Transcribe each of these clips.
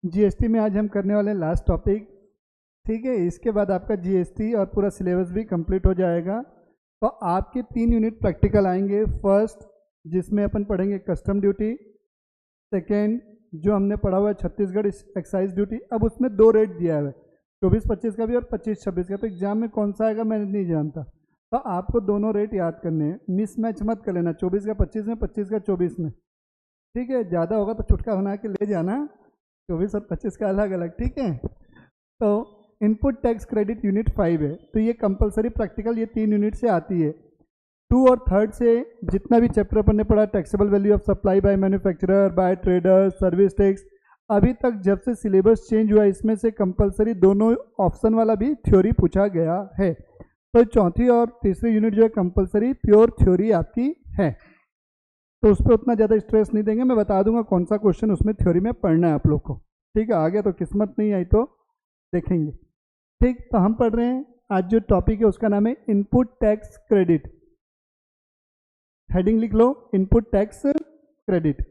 GST में आज हम करने वाले लास्ट टॉपिक, ठीक है। इसके बाद आपका जीएसटी और पूरा सिलेबस भी कंप्लीट हो जाएगा। तो आपके 3 यूनिट प्रैक्टिकल आएंगे। फर्स्ट जिसमें अपन पढ़ेंगे कस्टम ड्यूटी, सेकेंड जो हमने पढ़ा हुआ है छत्तीसगढ़ एक्साइज ड्यूटी। अब उसमें 2 रेट दिया है, 24-25 का भी और 25-26 का। तो एग्जाम में कौन सा आएगा मैं नहीं जानता, तो आपको दोनों रेट याद करने हैं। मिस मैच मत कर लेना, 24 का 25 में, 25 का 24 में, ठीक है। ज़्यादा होगा तो चुटका बना के ले जाना, 24 और 25 का अलग अलग, ठीक है। तो इनपुट टैक्स क्रेडिट यूनिट 5 है, तो ये कंपलसरी प्रैक्टिकल ये 3 यूनिट से आती है। 2 और 3 से जितना भी चैप्टर अपन ने पढ़ा, taxable value of supply by manufacturer, by trader, service tax, अभी तक जब से सिलेबस चेंज हुआ इसमें से कंपलसरी दोनों ऑप्शन वाला भी थ्योरी पूछा गया है। तो चौथी और तीसरी यूनिट जो है कंपलसरी प्योर थ्योरी आपकी है, तो उस पर उतना ज़्यादा स्ट्रेस नहीं देंगे। मैं बता दूंगा कौन सा क्वेश्चन उसमें थ्योरी में पढ़ना है आप लोग को, ठीक है। आगे तो किस्मत नहीं आई तो देखेंगे, ठीक। तो हम पढ़ रहे हैं आज जो टॉपिक है उसका नाम है इनपुट टैक्स क्रेडिट। हेडिंग लिख लो, इनपुट टैक्स क्रेडिट।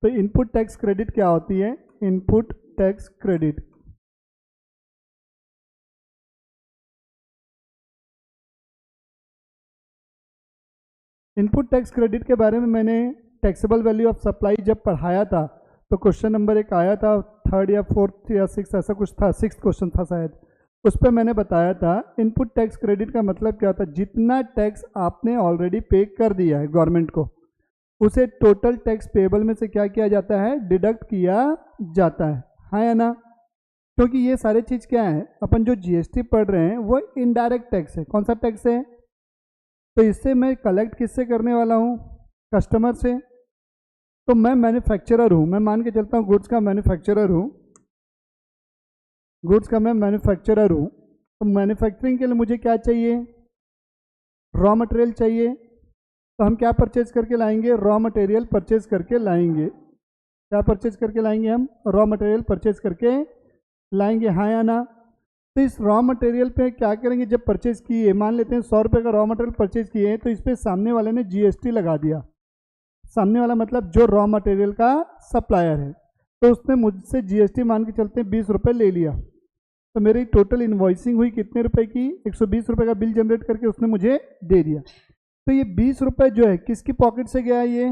तो इनपुट टैक्स क्रेडिट क्या होती है? Input tax credit input tax credit के बारे में मैंने टैक्सेबल वैल्यू ऑफ सप्लाई जब पढ़ाया था तो क्वेश्चन नंबर 1 आया था, 3rd या 4th या 6th ऐसा कुछ था, 6th क्वेश्चन था शायद। उस पर मैंने बताया था इनपुट टैक्स क्रेडिट का मतलब क्या होता है। जितना टैक्स आपने ऑलरेडी पे कर दिया है गवर्नमेंट को, उसे टोटल टैक्स पेबल में से क्या किया जाता है? डिडक्ट किया जाता है, हाँ या ना? क्योंकि ये सारी चीज़ क्या है, अपन जो जीएसटी पढ़ रहे हैं वो इनडायरेक्ट टैक्स है। कौन सा टैक्स है? तो इससे मैं कलेक्ट किससे करने वाला हूँ? कस्टमर से। तो मैं मैन्युफैक्चरर हूँ, मैं मान के चलता हूँ गुड्स का मैन्युफैक्चरर हूँ, गुड्स का मैं मैन्युफैक्चरर हूँ। तो मैन्युफैक्चरिंग के लिए मुझे क्या चाहिए? रॉ मटेरियल चाहिए। तो हम क्या परचेज करके लाएंगे? रॉ मटेरियल परचेज करके लाएंगे। क्या परचेज करके लाएंगे? हम रॉ मटेरियल परचेज करके लाएंगे, हाँ या ना? तो इस रॉ मटेरियल पे क्या करेंगे? जब परचेज किए, मान लेते हैं 100 रुपये का रॉ मटेरियल परचेज किए, तो इस पर सामने वाले ने जीएसटी लगा दिया। सामने वाला मतलब जो रॉ मटेरियल का सप्लायर है, तो उसने मुझसे जीएसटी मान के चलते हैं 20 रुपये ले लिया। तो मेरी टोटल इन्वॉइसिंग हुई कितने रुपए की? 120 रुपये का बिल जनरेट करके उसने मुझे दे दिया। तो ये 20 रुपये जो है किसकी पॉकेट से गया? ये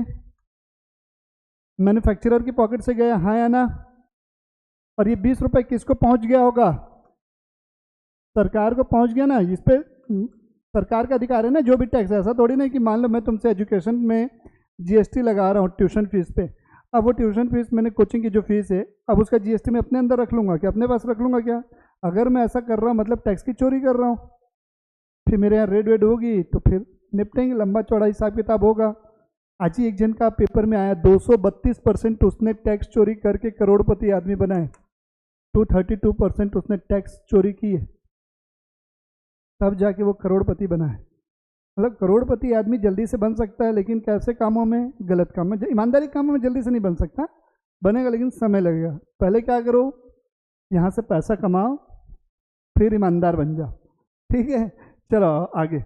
मैन्युफैक्चरर की पॉकेट से गया, हाँ या ना? और ये 20 रुपये किसको पहुंच गया होगा? सरकार को पहुंच गया ना। इस पर सरकार का अधिकार है ना, जो भी टैक्स। ऐसा थोड़ी ना कि मान लो मैं तुमसे एजुकेशन में जीएसटी लगा रहा हूँ ट्यूशन फीस पे, अब वो ट्यूशन फीस मैंने कोचिंग की जो फीस है, अब उसका जीएसटी मैं अपने अंदर रख लूँगा क्या? अपने पास रख लूँगा क्या? अगर मैं ऐसा कर रहा हूँ मतलब टैक्स की चोरी कर रहा हूँ। फिर मेरे यहाँ रेड वेड होगी तो फिर निपटेंगे, लंबा चौड़ा हिसाब किताब होगा। आज ही एक जन का पेपर में आया 232% उसने टैक्स चोरी करके करोड़पति आदमी बनाए। 232% उसने टैक्स चोरी की है, तब जाके वो करोड़पति बना है। मतलब करोड़पति आदमी जल्दी से बन सकता है, लेकिन कैसे कामों में? गलत काम में, ईमानदारी कामों में जल्दी से नहीं बन सकता। बनेगा लेकिन समय लगेगा। पहले क्या करो, यहाँ से पैसा कमाओ, फिर ईमानदार बन जाओ, ठीक है। चलो आगे।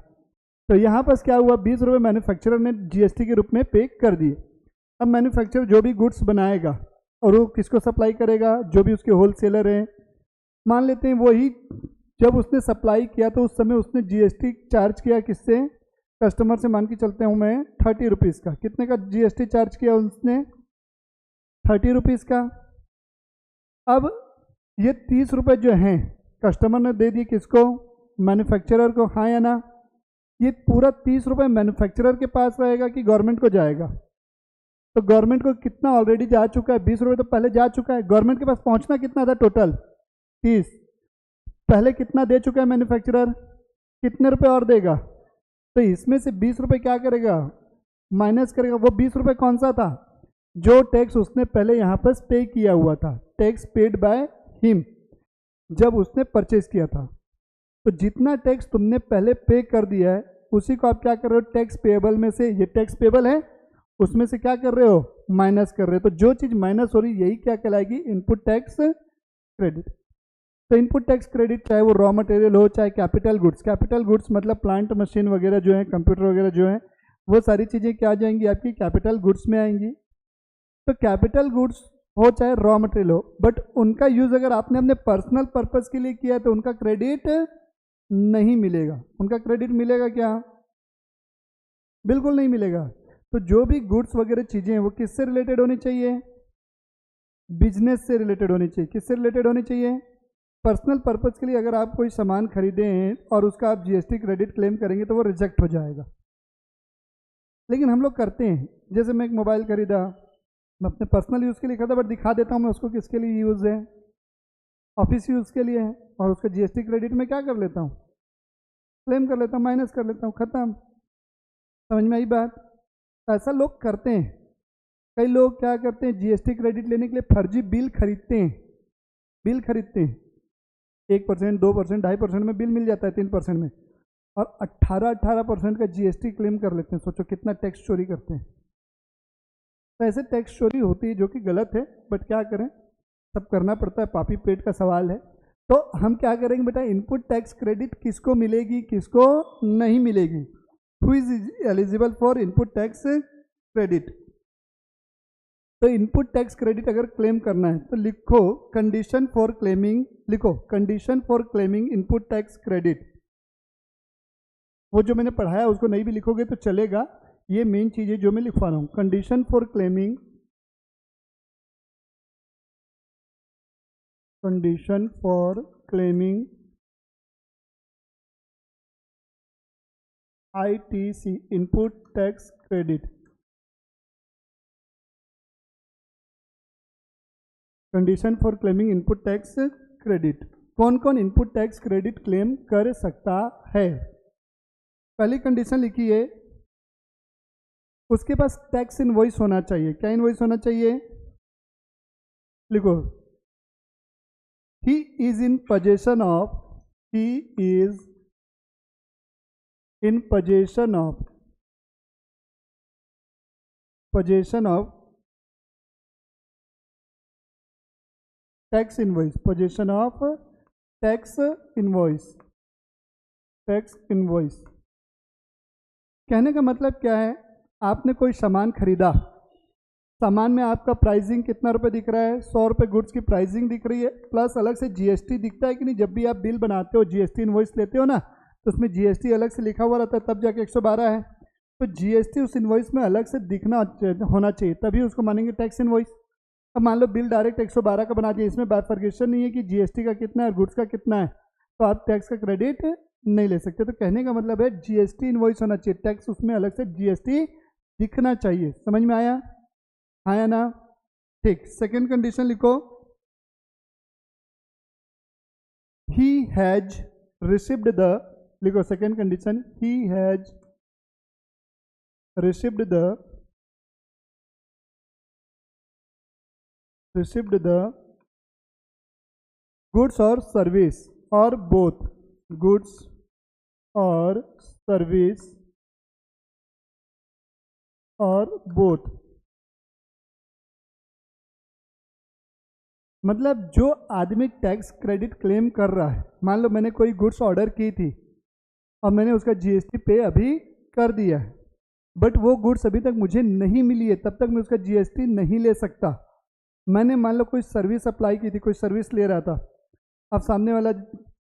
तो यहाँ पर क्या हुआ? 20 रुपये मैन्युफैक्चरर ने जीएसटी के रूप में पे कर दिए। अब मैन्युफैक्चरर जो भी गुड्स बनाएगा और वो किसको सप्लाई करेगा? जो भी उसके होलसेलर हैं, मान लेते हैं वही। जब उसने सप्लाई किया तो उस समय उसने जीएसटी चार्ज किया किससे? कस्टमर से। मान के चलते हूँ मैं 30 रुपीज़ का। कितने का जीएसटी चार्ज किया उसने? 30 रुपीज़ का। अब ये 30 रुपये जो हैं कस्टमर ने दे दिए किसको? मैन्युफैक्चरर को, हाँ या ना? ये पूरा 30 रुपये मैन्युफैक्चरर के पास रहेगा कि गवर्नमेंट को जाएगा? तो गवर्नमेंट को कितना ऑलरेडी जा चुका है? 20 रुपये तो पहले जा चुका है। गवर्नमेंट के पास पहुँचना कितना था टोटल? 30। पहले कितना दे चुका है मैन्युफैक्चरर? कितने रुपए और देगा? तो इसमें से 20 रुपये क्या करेगा? माइनस करेगा। वो 20 रुपये कौन सा था? जो टैक्स उसने पहले यहाँ पर पे किया हुआ था, टैक्स पेड बाय हिम, जब उसने परचेज किया था। तो जितना टैक्स तुमने पहले पे कर दिया है उसी को आप क्या कर रहे हो? टैक्स पेबल में से, ये टैक्स पेबल है, उसमें से क्या कर रहे हो? माइनस कर रहे हो। तो जो चीज़ माइनस हो रही यही क्या कहलाएगी? Input tax credit. तो इनपुट टैक्स क्रेडिट चाहे वो रॉ मटेरियल हो चाहे कैपिटल गुड्स। कैपिटल गुड्स मतलब प्लांट मशीन वगैरह जो है, कंप्यूटर वगैरह जो है, वो सारी चीज़ें क्या आ जाएंगी? आपकी कैपिटल गुड्स में आएंगी। तो कैपिटल गुड्स हो चाहे रॉ मटेरियल हो, बट उनका यूज अगर आपने अपने पर्सनल पर्पस के लिए किया है तो उनका क्रेडिट नहीं मिलेगा। उनका क्रेडिट मिलेगा क्या? बिल्कुल नहीं मिलेगा। तो जो भी गुड्स वगैरह चीजें हैं वो किससे रिलेटेड होनी चाहिए? बिजनेस से रिलेटेड होनी चाहिए। किससे रिलेटेड होनी चाहिए? पर्सनल पर्पस के लिए अगर आप कोई सामान खरीदे हैं और उसका आप जीएसटी क्रेडिट क्लेम करेंगे तो वो रिजेक्ट हो जाएगा। लेकिन हम लोग करते हैं, जैसे मैं एक मोबाइल खरीदा, मैं अपने पर्सनल यूज़ के लिए खरीदा, बट दिखा देता हूँ मैं उसको किसके लिए यूज़ है, ऑफिस यूज़ के लिए है, और उसका जीएसटी क्रेडिट में क्या कर लेता हूँ, क्लेम कर लेता हूँ, माइनस कर लेता हूँ, ख़त्म। समझ में आई बात? ऐसा लोग करते हैं। कई लोग क्या करते हैं, जीएसटी क्रेडिट लेने के लिए फर्जी बिल खरीदते हैं। बिल खरीदते हैं 1%, 2%, 2.5% में बिल मिल जाता है, 3% में, और 18% का जीएसटी क्लेम कर लेते हैं। सोचो कितना टैक्स चोरी करते हैं। तो ऐसे टैक्स चोरी होती है जो कि गलत है, बट क्या करें, सब करना पड़ता है, पापी पेट का सवाल है। तो हम क्या करेंगे बेटा, इनपुट टैक्स क्रेडिट किसको मिलेगी, किसको नहीं मिलेगी? Who is eligible for input tax credit? तो इनपुट टैक्स क्रेडिट अगर क्लेम करना है तो लिखो कंडीशन फॉर क्लेमिंग, लिखो condition for claiming input tax credit. वो जो मैंने पढ़ाया उसको नहीं भी लिखोगे तो चलेगा, ये मेन चीज है जो मैं लिखवा रहा हूं। Condition for claiming, condition for claiming ITC input tax credit. Condition for claiming input tax credit. कौन कौन इनपुट टैक्स क्रेडिट क्लेम कर सकता है? पहली कंडीशन लिखिए, उसके पास टैक्स इनवॉइस होना चाहिए। क्या इनवॉइस होना चाहिए? लिखो, he is in possession of, he is in possession of, possession of tax invoice, possession of tax invoice, tax invoice. कहने का मतलब क्या है, आपने कोई सामान खरीदा, सामान में आपका प्राइसिंग कितना रुपए दिख रहा है, 100 रुपये गुड्स की प्राइसिंग दिख रही है, प्लस अलग से जीएसटी दिखता है कि नहीं? जब भी आप बिल बनाते हो, जीएसटी इनवॉइस लेते हो ना, तो उसमें जीएसटी अलग से लिखा हुआ रहता है, तब जाके 112 है। तो जीएसटी उस इनवॉइस में अलग से दिखना होना चाहिए, तभी उसको मानेंगे टैक्स इनवॉइस। अब मान लो बिल डायरेक्ट 112 का बना दिया, इसमें बाइफर्केशन नहीं है कि जीएसटी का कितना है और गुड्स का कितना है, तो आप टैक्स का क्रेडिट नहीं ले सकते। तो कहने का मतलब है जीएसटी इनवॉइस होना चाहिए, टैक्स उसमें अलग से जीएसटी दिखना चाहिए। समझ में आया? आया ना? ठीक। सेकेंड कंडीशन लिखो, ही हैज रिसीव्ड द, लिखो second condition, he has received the, received the goods और सर्विस, और बोथ, गुड्स और सर्विस, और बोथ। मतलब जो आदमी टैक्स क्रेडिट क्लेम कर रहा है, मान लो मैंने कोई गुड्स ऑर्डर की थी और मैंने उसका जीएसटी पे अभी कर दिया है, बट वो गुड्स अभी तक मुझे नहीं मिली है, तब तक मैं उसका जीएसटी नहीं ले सकता। मैंने मान लो कोई सर्विस अप्लाई की थी, कोई सर्विस ले रहा था, अब सामने वाला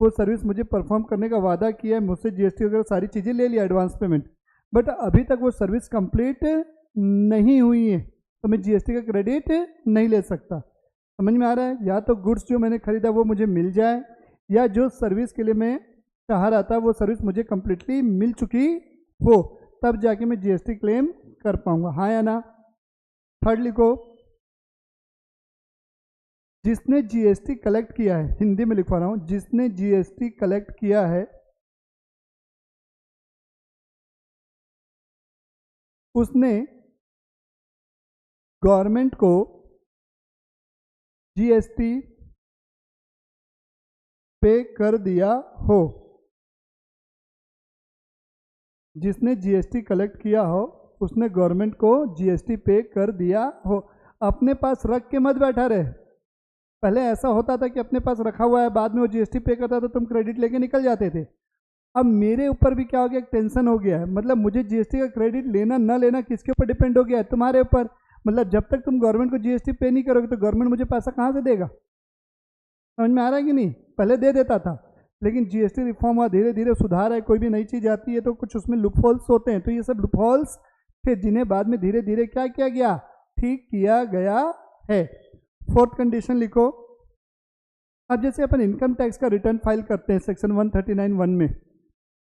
वो सर्विस मुझे परफॉर्म करने का वादा किया है, मुझसे जीएसटी वगैरह सारी चीज़ें ले लिया, एडवांस पेमेंट, बट अभी तक वो सर्विस कंप्लीट नहीं हुई है, तो मैं जीएसटी का क्रेडिट नहीं ले सकता। समझ में आ रहा है? या तो गुड्स जो मैंने खरीदा वो मुझे मिल जाए, या जो सर्विस के लिए मैं चाह रहा था वो सर्विस मुझे कंप्लीटली मिल चुकी हो, तब जाके मैं जीएसटी क्लेम कर पाऊंगा। हाँ या ना? थर्ड लिखो, जिसने जीएसटी कलेक्ट किया है, हिंदी में लिखवा रहा हूं, जिसने जीएसटी कलेक्ट किया है उसने गवर्नमेंट को जीएसटी पे कर दिया हो। जिसने जीएसटी कलेक्ट किया हो उसने गवर्नमेंट को जीएसटी पे कर दिया हो। अपने पास रख के मत बैठा रहे। पहले ऐसा होता था कि अपने पास रखा हुआ है, बाद में वो जीएसटी पे करता था, तुम क्रेडिट लेके निकल जाते थे। अब मेरे ऊपर भी क्या हो गया, टेंशन हो गया है, मतलब मुझे जीएसटी का क्रेडिट लेना ना लेना किसके ऊपर डिपेंड हो गया है, तुम्हारे ऊपर। मतलब जब तक तुम गवर्नमेंट को जीएसटी पे नहीं करोगे तो गवर्नमेंट मुझे पैसा कहाँ से देगा? समझ में आ रहा है कि नहीं? पहले दे देता था, लेकिन जीएसटी रिफॉर्म हुआ, धीरे धीरे सुधार है, कोई भी नई चीज़ आती है तो कुछ उसमें लूपहोल्स होते हैं, तो ये सब लूपहोल्स थे जिन्हें बाद में धीरे धीरे क्या किया गया, ठीक किया गया है। फोर्थ कंडीशन लिखो। अब जैसे अपन इनकम टैक्स का रिटर्न फाइल करते हैं सेक्शन 139(1) में,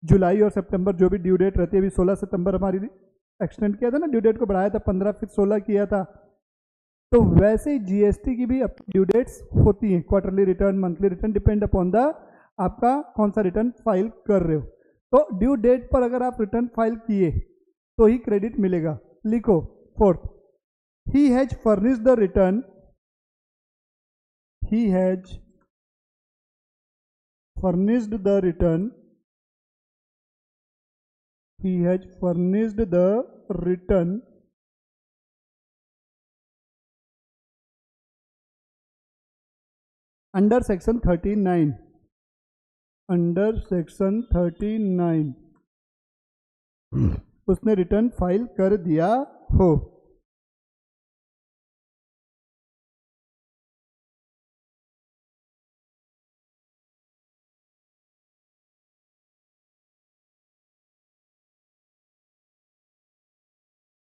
जुलाई और सितंबर जो भी ड्यू डेट रहती है, अभी 16 सितंबर हमारी एक्सटेंड किया था ना, ड्यू डेट को बढ़ाया था, 15 फिर 16 किया था, तो वैसे ही जीएसटी की भी ड्यू डेट्स होती हैं, quarterly return, monthly return, depend upon the आपका कौन सा रिटर्न फाइल कर रहे हो। तो ड्यू डेट पर अगर आप रिटर्न फाइल किए तो ही क्रेडिट मिलेगा। लिखो fourth, he has furnished the return, he has furnished the return, he has furnished the return under section 39, under section 39 उसने रिटर्न फाइल कर दिया हो।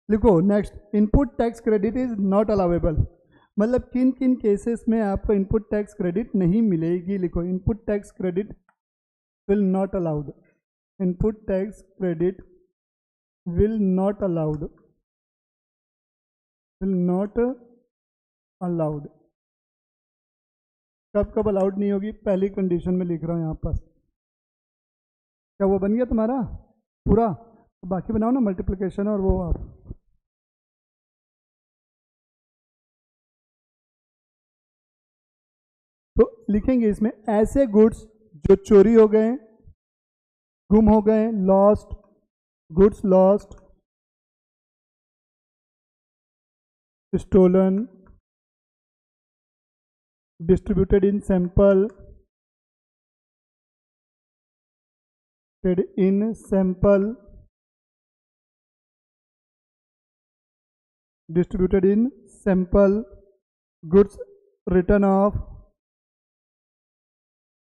लिखो next, input tax credit is not allowable, मतलब किन किन केसेस में आपको इनपुट टैक्स क्रेडिट नहीं मिलेगी। लिखो, input tax credit will not allowed, input tax credit will not allowed, will not allowed. कब कब अलाउड नहीं होगी, पहली कंडीशन में लिख रहा हूँ यहाँ पर। क्या वो बन गया तुम्हारा पूरा? बाकी बनाओ ना, मल्टीप्लिकेशन और वो आप। तो लिखेंगे इसमें ऐसे गुड्स जो चोरी हो गए, गुम हो गए, lost, goods lost, stolen, distributed in sample, in sample, distributed in sample, goods written off,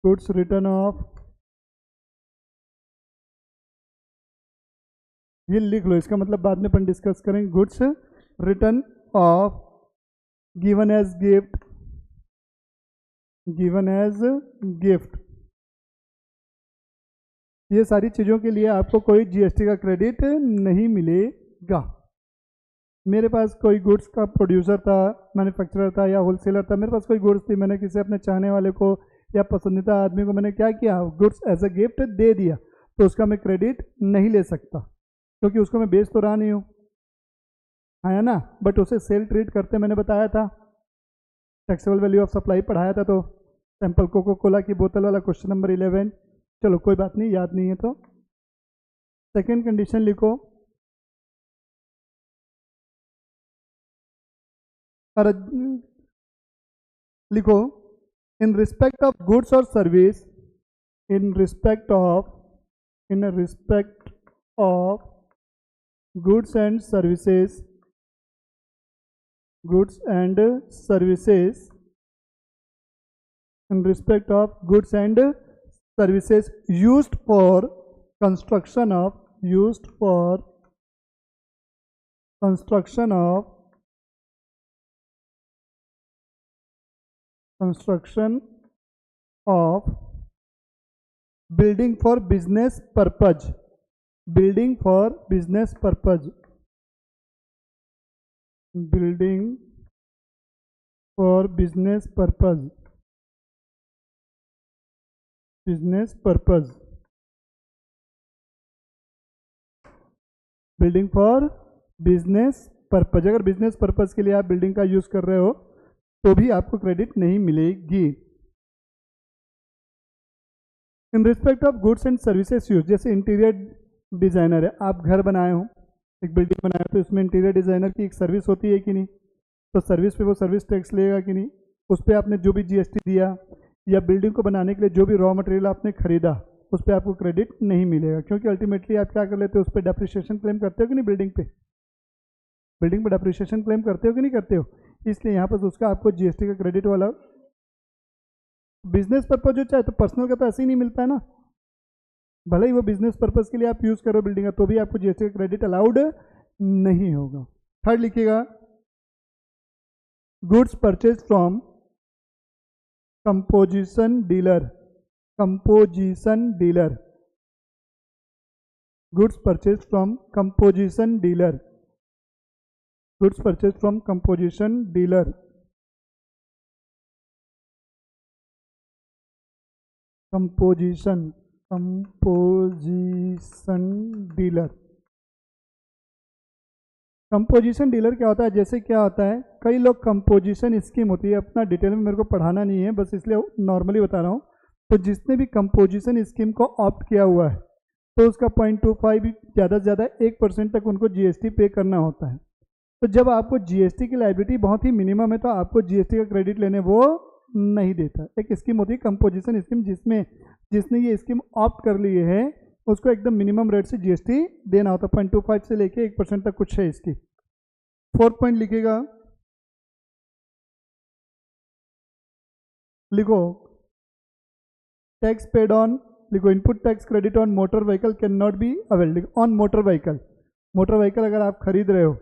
goods written off, ये लिख लो, इसका मतलब बाद में अपन डिस्कस करेंगे। Goods return of, given as gift, given as gift, ये सारी चीज़ों के लिए आपको कोई जीएसटी का क्रेडिट नहीं मिलेगा। मेरे पास कोई गुड्स का प्रोड्यूसर था, मैन्युफैक्चरर था या होलसेलर था, मेरे पास कोई गुड्स थी, मैंने किसी अपने चाहने वाले को या पसंदीदा आदमी को मैंने क्या किया, गुड्स एज अ गिफ्ट दे दिया, तो उसका मैं क्रेडिट नहीं ले सकता क्योंकि उसको मैं बेच तो रहा नहीं हूँ, है ना, बट उसे सेल ट्रीट करते मैंने बताया था, टैक्सेबल वैल्यू ऑफ सप्लाई पढ़ाया था। तो सैंपल कोको कोला की बोतल वाला क्वेश्चन नंबर 11, चलो कोई बात नहीं, याद नहीं है तो सेकेंड कंडीशन लिखो, और लिखो इन रिस्पेक्ट ऑफ गुड्स और service, in respect of, in respect of goods and services, goods and services, in respect of goods and services used for construction of, used for construction of, construction of building for business purpose, building for business purpose, building for business purpose, business purpose, building for business purpose. अगर business purpose के लिए आप building का use कर रहे हो तो भी आपको क्रेडिट नहीं मिलेगी। In respect of goods and services use, जैसे इंटीरियर डिजाइनर है, आप घर बनाए हो, एक बिल्डिंग बनाए हो, तो इसमें इंटीरियर डिजाइनर की एक सर्विस होती है कि नहीं, तो सर्विस पे वो सर्विस टैक्स लेगा कि नहीं, उस पर आपने जो भी जीएसटी दिया, या बिल्डिंग को बनाने के लिए जो भी रॉ मटेरियल आपने खरीदा उस पर आपको क्रेडिट नहीं मिलेगा, क्योंकि अल्टीमेटली आप क्या कर लेते हो, उस पर डेप्रिसिएशन क्लेम करते हो कि नहीं बिल्डिंग पे। बिल्डिंग पर डेप्रिसिएशन क्लेम करते हो कि नहीं करते हो, इसलिए यहाँ पर उसका आपको जीएसटी का क्रेडिट वाला। बिजनेस पर्पज जो चाहे तो पर्सनल का तो ऐसे ही नहीं मिलता है ना, भले ही वो बिजनेस पर्पज के लिए आप यूज करो बिल्डिंग का, तो भी आपको जीएसटी का क्रेडिट अलाउड नहीं होगा। थर्ड लिखिएगा, goods purchase from composition dealer, composition dealer, goods purchase from composition dealer, goods purchase from composition dealer, composition, composition dealer. Composition dealer क्या होता है, जैसे क्या होता है, कई लोग कंपोजिशन स्कीम होती है, अपना डिटेल में मेरे को पढ़ाना नहीं है, बस इसलिए नॉर्मली बता रहा हूँ। तो जिसने भी कंपोजिशन स्कीम को ऑप्ट किया हुआ है तो उसका 0.25 ज़्यादा से ज़्यादा 1% तक उनको जीएसटी पे करना होता है। तो जब आपको जीएसटी की लायबिलिटी बहुत ही मिनिमम है तो आपको जीएसटी का क्रेडिट लेने वो नहीं देता। एक स्कीम होती है कंपोजिशन स्कीम, जिसमें जिसने ये स्कीम ऑप्ट कर ली है उसको एकदम मिनिमम रेट से जीएसटी देना होता है, 0.25 से लेके 1% तक कुछ है इसकी। 4 पॉइंट लिखिएगा, लिखो टैक्स पेड ऑन, लिखो input tax credit on motor vehicle can not be availed on motor vehicle. Motor vehicle अगर आप खरीद रहे हो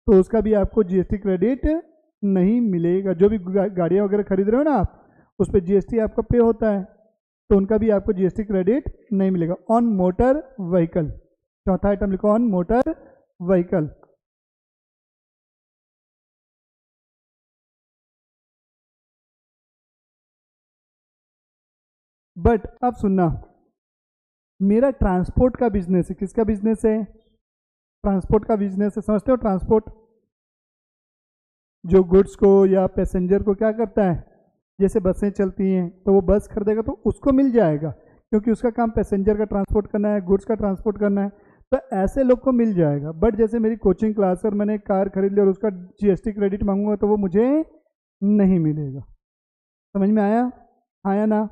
तो उसका भी आपको जीएसटी क्रेडिट नहीं मिलेगा। जो भी गाड़ियाँ वगैरह खरीद रहे हो ना आप, उस पर जीएसटी आपका पे होता है, तो उनका भी आपको जीएसटी क्रेडिट नहीं मिलेगा ऑन मोटर व्हीकल। चौथा आइटम लिखो, ऑन मोटर व्हीकल। बट अब सुनना, मेरा ट्रांसपोर्ट का बिजनेस है। किसका बिजनेस है? ट्रांसपोर्ट का बिजनेस है। समझते हो ट्रांसपोर्ट, जो गुड्स को या पैसेंजर को क्या करता है, जैसे बसें चलती हैं तो वो बस खरीदेगा तो उसको मिल जाएगा, क्योंकि उसका काम पैसेंजर का ट्रांसपोर्ट करना है, गुड्स का ट्रांसपोर्ट करना है, तो ऐसे लोग को मिल जाएगा। बट जैसे मेरी कोचिंग क्लास और मैंने कार खरीद ली और उसका जीएसटी क्रेडिट मांगूंगा तो वो मुझे नहीं मिलेगा। समझ में आया? आया ना?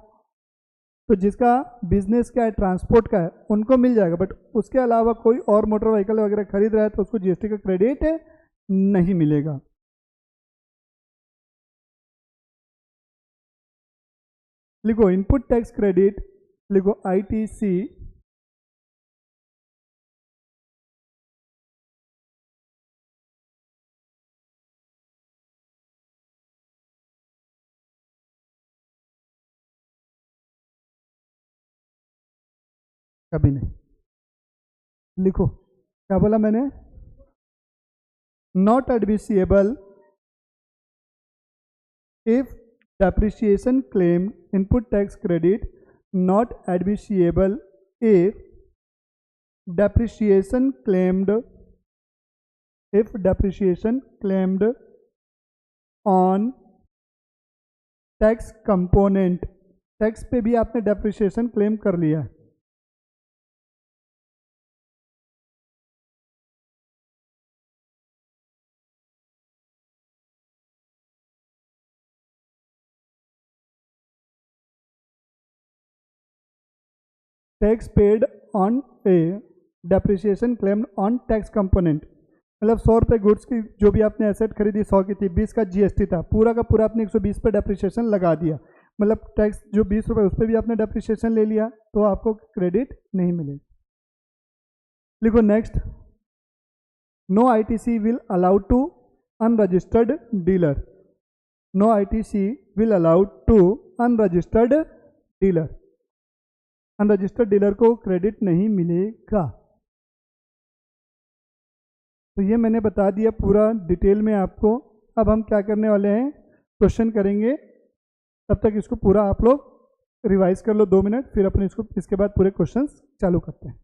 तो जिसका बिजनेस क्या है, ट्रांसपोर्ट का है, उनको मिल जाएगा। बट उसके अलावा कोई और मोटर व्हीकल वगैरह खरीद रहा है तो उसको जीएसटी का क्रेडिट नहीं मिलेगा। लिखो इनपुट टैक्स क्रेडिट, लिखो आईटीसी, कभी नहीं। लिखो क्या बोला मैंने, not admissible if depreciation claim input tax credit, not admissible if depreciation claimed on tax component। Tax पे भी आपने डेप्रिसिएशन क्लेम कर लिया है, tax paid on A depreciation claimed on tax component. मतलब 100 रुपये गुड्स की जो भी आपने एसेट खरीदी 100 की थी, 20 का जीएसटी था, पूरा का पूरा आपने 120 पे डेप्रिसिएशन लगा दिया, मतलब टैक्स जो 20 रुपये उस पर भी आपने डेप्रिसिएशन ले लिया, तो आपको क्रेडिट नहीं मिलेगा। लिखो next, no ITC will allowed to unregistered dealer, no ITC will allowed to unregistered dealer, unregistered dealer को क्रेडिट नहीं मिलेगा। तो ये मैंने बता दिया पूरा डिटेल में आपको। अब हम क्या करने वाले हैं, क्वेश्चन करेंगे, तब तक इसको पूरा आप लोग रिवाइज कर लो 2 मिनट, फिर अपने इसके बाद पूरे क्वेश्चंस चालू करते हैं।